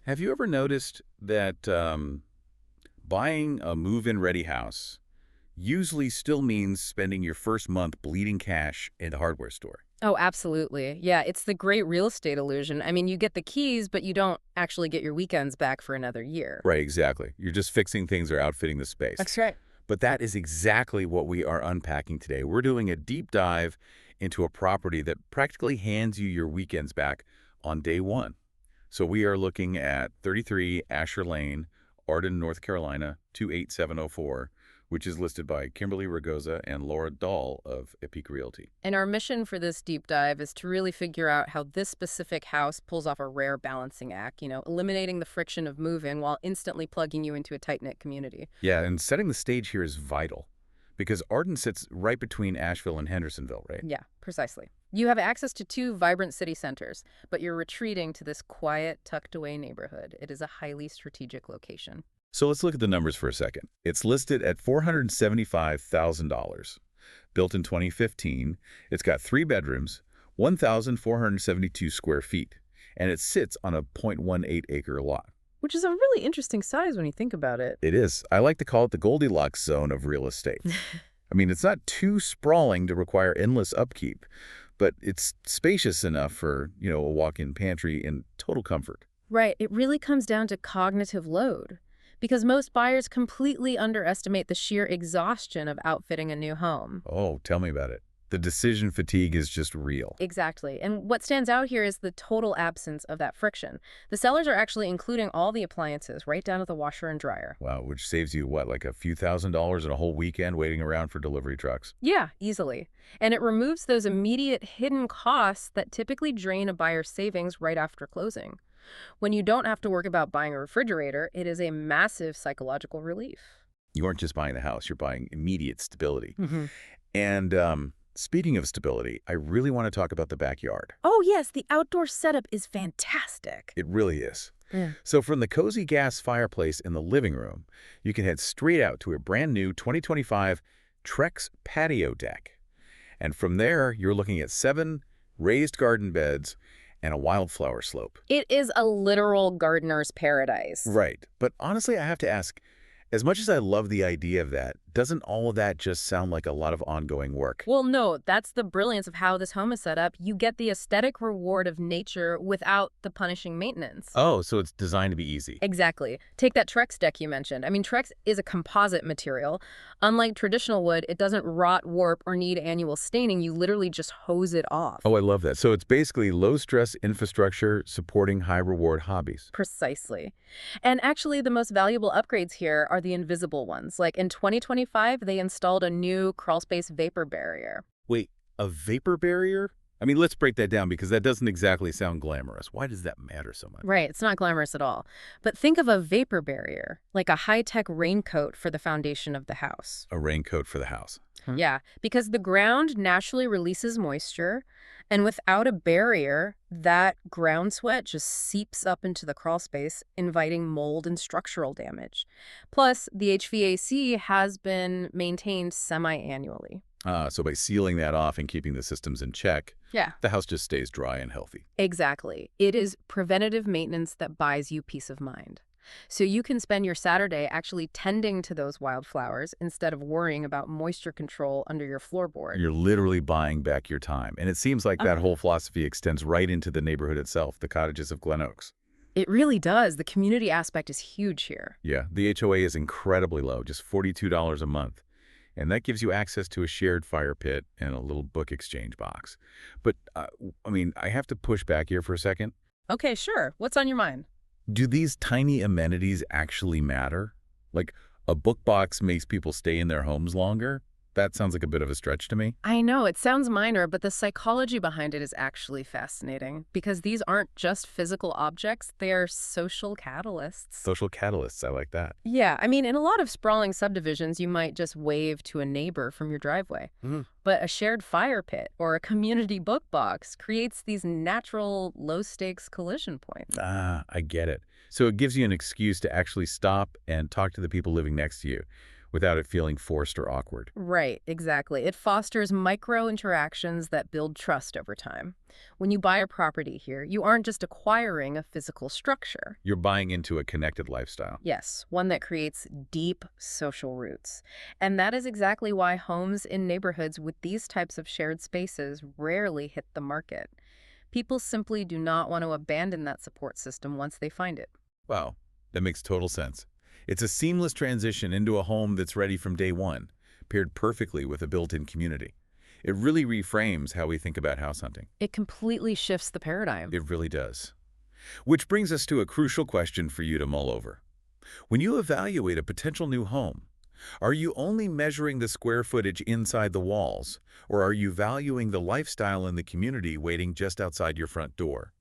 Have you ever noticed that buying a move-in ready house usually still means spending your first month bleeding cash in the hardware store? Oh, absolutely. Yeah, it's the great real estate illusion. I mean, you get the keys, but you don't actually get your weekends back for another year. Right, exactly. You're just fixing things or outfitting the space. That's right. But that is exactly what we are unpacking today. We're doing a deep dive into a property that practically hands you your weekends back on day one. So we are looking at 33 Asher Lane, Arden, North Carolina, 28704, which is listed by Kimberly Raygoza and Laura Dahl of Epique Realty. And our mission for this deep dive is to really figure out how this specific house pulls off a rare balancing act, eliminating the friction of move-in while instantly plugging you into a tight-knit community. Yeah, and setting the stage here is vital because Arden sits right between Asheville and Hendersonville, right? Yeah, precisely. You have access to two vibrant city centers, but you're retreating to this quiet, tucked-away neighborhood. It is a highly strategic location. So let's look at the numbers for a second. It's listed at $475,000. Built in 2015, it's got 3 bedrooms, 1,472 square feet, and it sits on a 0.18-acre lot. Which is a really interesting size when you think about it. It is. I like to call it the Goldilocks zone of real estate. I mean, it's not too sprawling to require endless upkeep, but it's spacious enough for, a walk-in pantry in total comfort. Right. It really comes down to cognitive load. Because most buyers completely underestimate the sheer exhaustion of outfitting a new home. Oh, tell me about it. The decision fatigue is just real. Exactly. And what stands out here is the total absence of that friction. The sellers are actually including all the appliances, right down to the washer and dryer. Wow, which saves you, what, like a few $1,000s in a whole weekend waiting around for delivery trucks? Yeah, easily. And it removes those immediate hidden costs that typically drain a buyer's savings right after closing. When you don't have to worry about buying a refrigerator, it is a massive psychological relief. You aren't just buying the house, you're buying immediate stability. Mm-hmm. And speaking of stability, I really want to talk about the backyard. Oh, yes, the outdoor setup is fantastic. It really is. Yeah. So from the cozy gas fireplace in the living room, you can head straight out to a brand new 2025 Trex patio deck. And from there, you're looking at 7 raised garden beds and a wildflower slope. It is a literal gardener's paradise. Right. But honestly, I have to ask, as much as I love the idea of that, doesn't all of that just sound like a lot of ongoing work? Well, no, that's the brilliance of how this home is set up. You get the aesthetic reward of nature without the punishing maintenance. Oh, so it's designed to be easy. Exactly. Take that Trex deck you mentioned. I mean, Trex is a composite material. Unlike traditional wood, it doesn't rot, warp, or need annual staining. You literally just hose it off. Oh, I love that. So it's basically low-stress infrastructure supporting high-reward hobbies. Precisely. And actually, the most valuable upgrades here are the invisible ones. Like in 2025, they installed a new crawlspace vapor barrier. Wait, a vapor barrier? I mean, let's break that down because that doesn't exactly sound glamorous. Why does that matter so much? Right, it's not glamorous at all. But think of a vapor barrier, like a high-tech raincoat for the foundation of the house. A raincoat for the house. Huh? Yeah, because the ground naturally releases moisture, and without a barrier, that ground sweat just seeps up into the crawl space, inviting mold and structural damage. Plus, the HVAC has been maintained semi-annually. So by sealing that off and keeping the systems in check, Yeah. the house just stays dry and healthy. Exactly. It is preventative maintenance that buys you peace of mind. So you can spend your Saturday actually tending to those wildflowers instead of worrying about moisture control under your floorboard. You're literally buying back your time. And it seems like that whole philosophy extends right into the neighborhood itself, the cottages of Glen Oaks. It really does. The community aspect is huge here. Yeah, the HOA is incredibly low, just $42 a month. And that gives you access to a shared fire pit and a little book exchange box. But, I have to push back here for a second. Okay, sure. What's on your mind? Do these tiny amenities actually matter? Like, a book box makes people stay in their homes longer? That sounds like a bit of a stretch to me. I know, it sounds minor, but the psychology behind it is actually fascinating because these aren't just physical objects, they are social catalysts. Social catalysts, I like that. Yeah, I mean, in a lot of sprawling subdivisions, you might just wave to a neighbor from your driveway. But a shared fire pit or a community book box creates these natural low-stakes collision points. Ah, I get it. So it gives you an excuse to actually stop and talk to the people living next to you, without it feeling forced or awkward. Right, exactly. It fosters micro interactions that build trust over time. When you buy a property here, you aren't just acquiring a physical structure. You're buying into a connected lifestyle. Yes, one that creates deep social roots. And that is exactly why homes in neighborhoods with these types of shared spaces rarely hit the market. People simply do not want to abandon that support system once they find it. Wow, that makes total sense. It's a seamless transition into a home that's ready from day one, paired perfectly with a built-in community. It really reframes how we think about house hunting. It completely shifts the paradigm. It really does. Which brings us to a crucial question for you to mull over. When you evaluate a potential new home, are you only measuring the square footage inside the walls, or are you valuing the lifestyle and the community waiting just outside your front door?